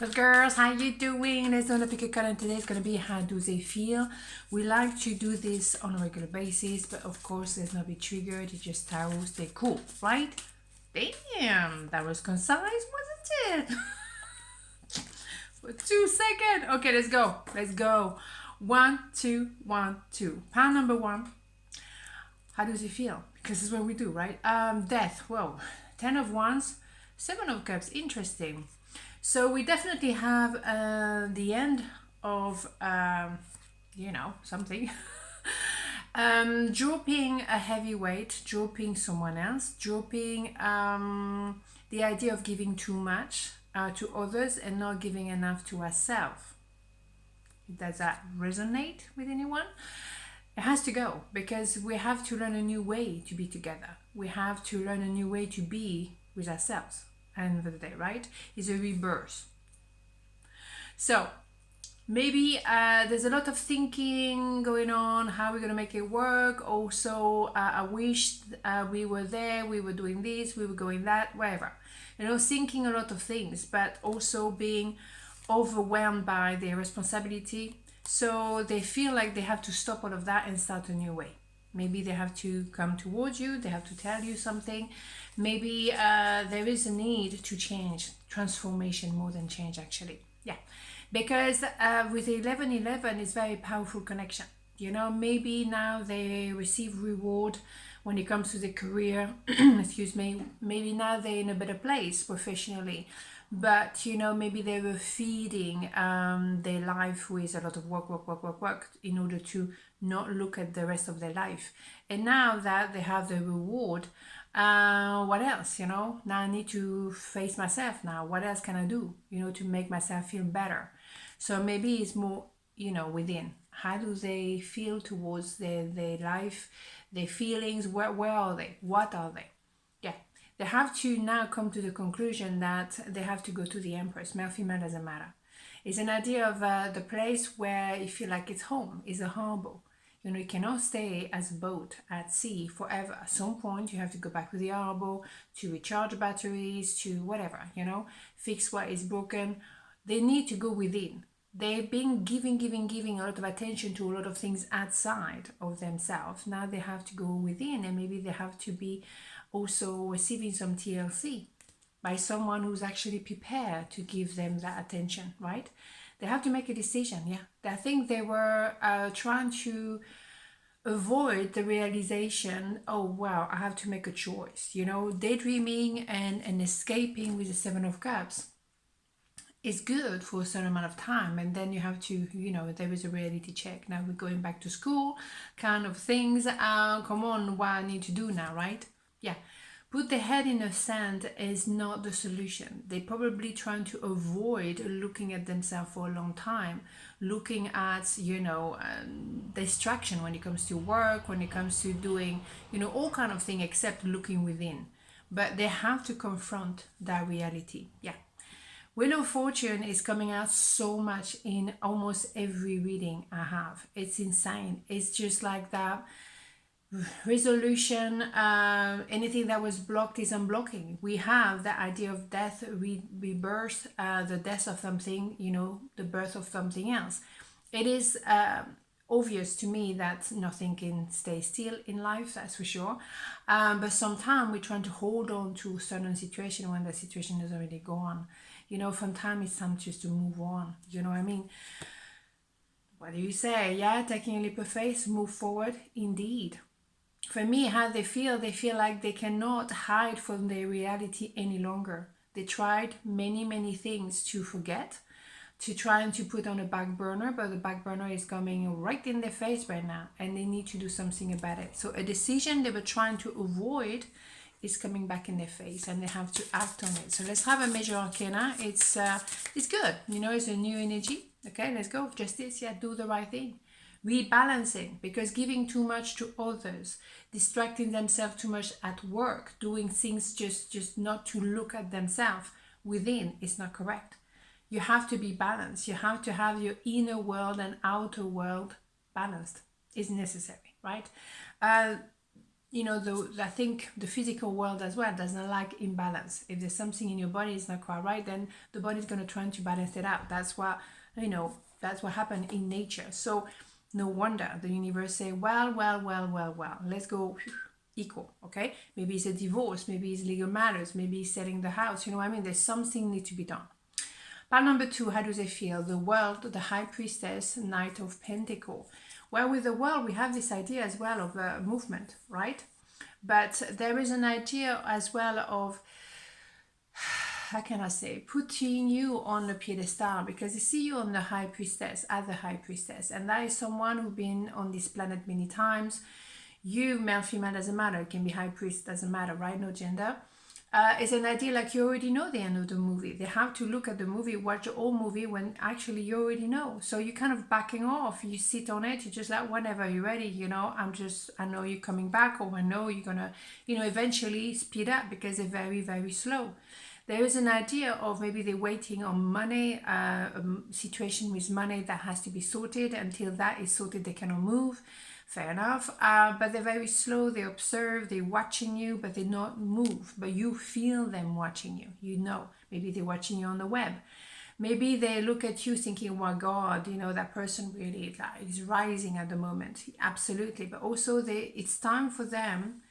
But girls, how you doing? Let's do a pickacard, and today is going to be how do they feel. We like to do this on a regular basis, but of course let's not be triggered. It's just tarot, stay cool, right? Damn, that was concise, wasn't it? For 2 seconds. Okay, let's go. Let's go. 1, 2, 1, 2. Pound number 1. How does it feel? Because this is what we do, right? Death. Well, 10 of Wands, 7 of Cups. Interesting. So we definitely have the end of, something. Dropping a heavy weight, dropping someone else, dropping the idea of giving too much to others and not giving enough to ourselves. Does that resonate with anyone? It has to go, because we have to learn a new way to be together. We have to learn a new way to be with ourselves. End of the day, right? It's a rebirth. So maybe there's a lot of thinking going on, how we're going to make it work. Also, I wish we were there, we were doing this, we were going that, whatever. Thinking a lot of things, but also being overwhelmed by their responsibility. So they feel like they have to stop all of that and start a new way. Maybe they have to come towards you, they have to tell you something. Maybe there is a need to change, transformation more than change, actually. Yeah, because with 1111, it's very powerful connection. Maybe now they receive reward when it comes to the career. Excuse me. Maybe now they're in a better place professionally, but maybe they were feeding their life with a lot of work in order to not look at the rest of their life. And now that they have the reward, what else? Now I need to face myself. Now what else can I do to make myself feel better? So maybe it's more within. How do they feel towards their life, their feelings? Where are they? What are they? Yeah, they have to now come to the conclusion that they have to go to the Empress. Male, female, doesn't matter. It's an idea of the place where you feel like it's home, is a harbor. You cannot stay as a boat at sea forever. At some point, you have to go back to the harbor to recharge batteries, to whatever, fix what is broken. They need to go within. They've been giving a lot of attention to a lot of things outside of themselves. Now they have to go within, and maybe they have to be also receiving some TLC by someone who's actually prepared to give them that attention, right? They have to make a decision, yeah. I think they were trying to avoid the realization, oh wow, I have to make a choice. Daydreaming and escaping with the 7 of Cups is good for a certain amount of time, and then you have to, there is a reality check. Now we're going back to school kind of things. Come on, what I need to do now, right? Yeah. Put the head in the sand is not the solution. They're probably trying to avoid looking at themselves for a long time, looking at, distraction when it comes to work, when it comes to doing, all kind of thing except looking within. But they have to confront that reality. Yeah. Wheel of Fortune is coming out so much in almost every reading I have. It's insane. It's just like that resolution. Anything that was blocked is unblocking. We have the idea of death, rebirth, the death of something, the birth of something else. It is obvious to me that nothing can stay still in life, that's for sure. But sometimes we're trying to hold on to a certain situation when the situation is already gone. Sometimes it's time just to move on. You know what I mean? What do you say? Yeah, taking a leap of faith, move forward. Indeed. For me, how they feel like they cannot hide from their reality any longer. They tried many things to forget, to try and to put on a back burner, but the back burner is coming right in their face right now, and they need to do something about it. So a decision they were trying to avoid is coming back in their face, and they have to act on it. So let's have a major arcana. It's good. It's a new energy. Okay, let's go. Justice. Yeah, do the right thing. Rebalancing, because giving too much to others, distracting themselves too much at work, doing things just not to look at themselves within is not correct. You have to be balanced. You have to have your inner world and outer world balanced. Is necessary, right? I think the physical world as well doesn't like imbalance. If there's something in your body is not quite right, then the body's going to try to balance it out. That's what happened in nature. So no wonder the universe say, well, let's go equal, okay? Maybe it's a divorce, maybe it's legal matters, maybe it's selling the house. You know what I mean? There's something need to be done. Part number 2, how do they feel? The world, the High Priestess, Knight of Pentacle. Well, with the world, we have this idea as well of a movement, right? But there is an idea as well of, how can I say, putting you on the pedestal, because they see you on the High Priestess, as the High Priestess. And that is someone who's been on this planet many times. You, male, female, doesn't matter. It can be High Priest, doesn't matter, right? No gender. It's an idea like you already know the end of the movie. They have to look at the movie, watch the whole movie when actually you already know. So you're kind of backing off. You sit on it. You're just like, whenever you're ready, I know you're coming back, or I know you're going to, eventually speed up, because they're very, very slow. There is an idea of maybe they're waiting on money, situation with money that has to be sorted. Until that is sorted, they cannot move. Fair enough. But they're very slow. They observe, they're watching you, but they not move. But you feel them watching you. Maybe they're watching you on the web. Maybe they look at you thinking, oh my God, that person really is rising at the moment. Absolutely. But also it's time for them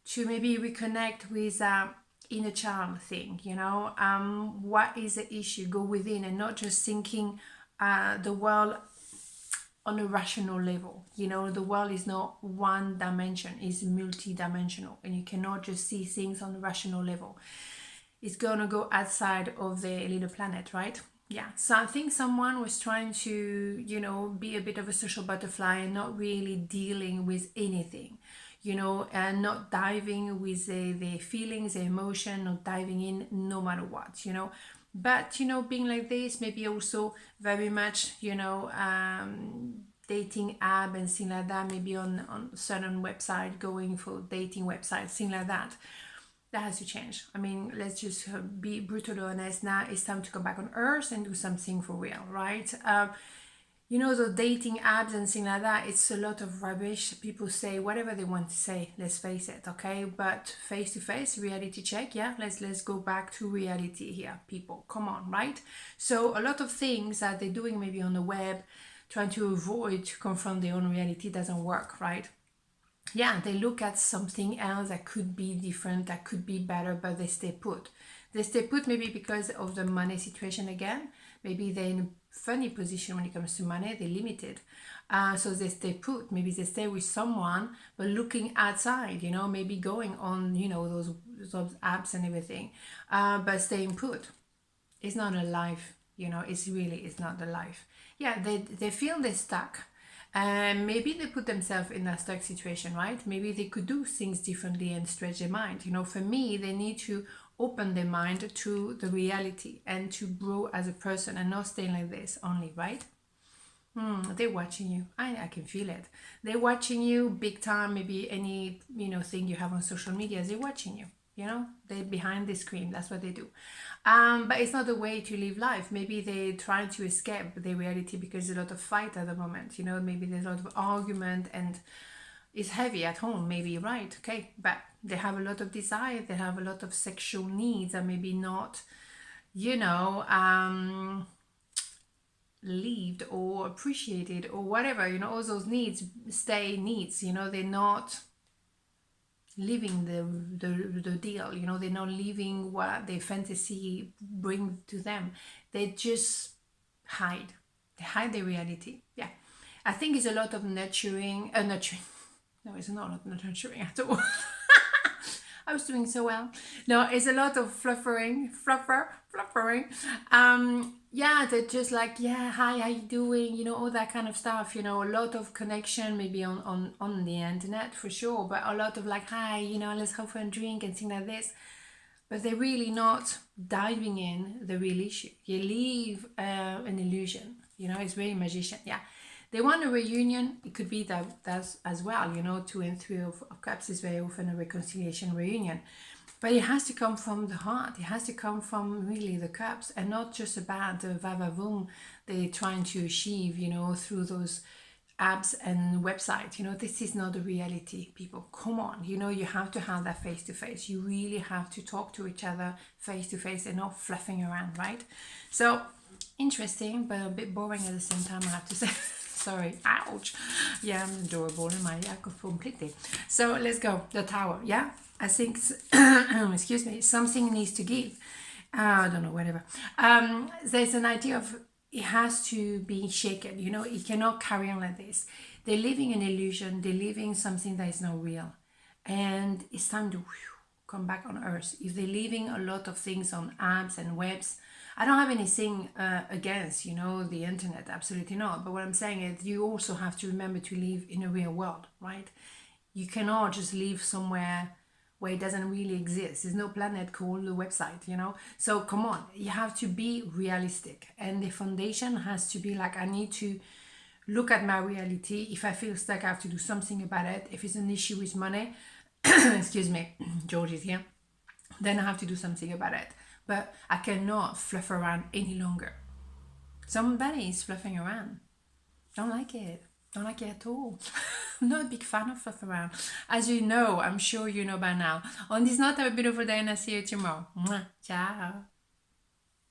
to maybe reconnect with inner child thing. What is the issue? Go within, and not just thinking the world on a rational level. The world is not one dimension, it's multi-dimensional, and you cannot just see things on a rational level. It's gonna go outside of the little planet, right? Yeah. So I think someone was trying to, be a bit of a social butterfly and not really dealing with anything, and not diving with the feelings, the emotion, not diving in no matter what, But, being like this, maybe also very much, dating app and things like that, maybe on certain website, going for dating websites, things like that. That has to change. I mean, let's just be brutally honest. Now it's time to come back on Earth and do something for real, right? The dating apps and things like that, it's a lot of rubbish. People say whatever they want to say, let's face it, okay? But face to face, reality check, yeah, let's go back to reality here, people. Come on, right? So a lot of things that they're doing maybe on the web, trying to avoid to confront their own reality, doesn't work, right? Yeah, they look at something else that could be different, that could be better, but they stay put. They stay put maybe because of the money situation again. Maybe they're in a funny position when it comes to money, they're limited. So they stay put. Maybe they stay with someone, but looking outside, maybe going on, those apps and everything, but staying put. It's not a life, it's not the life. Yeah, they feel they're stuck. And maybe they put themselves in a stuck situation, right? Maybe they could do things differently and stretch their mind. For me, they need to open their mind to the reality and to grow as a person and not stay like this only, right? They're watching you. I can feel it. They're watching you big time. Maybe any thing you have on social media, they're watching you. They're behind the screen. That's what they do. But it's not the way to live life. Maybe they're trying to escape the reality because there's a lot of fight at the moment. Maybe there's a lot of argument and it's heavy at home. Maybe, right? Okay, but they have a lot of desire. They have a lot of sexual needs that maybe not, lived or appreciated or whatever. All those needs stay needs. They're not living the deal. They're not living what their fantasy bring to them. They just hide. They hide their reality. Yeah, I think it's a lot of nurturing. No, it's not a lot of nurturing at all. I was doing so well. No, it's a lot of fluffering. Yeah, they're just like, yeah, hi, how you doing? All that kind of stuff. A lot of connection, maybe on the internet for sure, but a lot of like, hi, let's go for a drink and things like this. But they're really not diving in the real issue. You leave an illusion. It's very magician. Yeah. They want a reunion. It could be that's as well, 2 and 3 of cups is very often a reconciliation reunion. But it has to come from the heart. It has to come from really the cups and not just about the va-va-voom they're trying to achieve, through those apps and websites. You know, this is not the reality, people. Come on, you know, you have to have that face to face. You really have to talk to each other face to face and not fluffing around, right? So interesting, but a bit boring at the same time, I have to say. Sorry, ouch. Yeah, I'm adorable in my completely. So let's go. The Tower. Yeah, I think, excuse me, something needs to give. I don't know, whatever. There's an idea of it has to be shaken. You know, it cannot carry on like this. They're living an illusion. They're living something that is not real, and it's time to come back on earth. If they're leaving a lot of things on apps and webs, I don't have anything against, you know, the internet, absolutely not. But what I'm saying is you also have to remember to live in a real world, right? You cannot just live somewhere where it doesn't really exist. There's no planet called the website, you know? So come on, you have to be realistic. And the foundation has to be like, I need to look at my reality. If I feel stuck, I have to do something about it. If it's an issue with money, excuse me, George is here, then I have to do something about it. But I cannot fluff around any longer. Somebody is fluffing around. Don't like it. Don't like it at all. I'm not a big fan of fluff around. As you know, I'm sure you know by now. On this note, have a beautiful day and I'll see you tomorrow. Mwah. Ciao.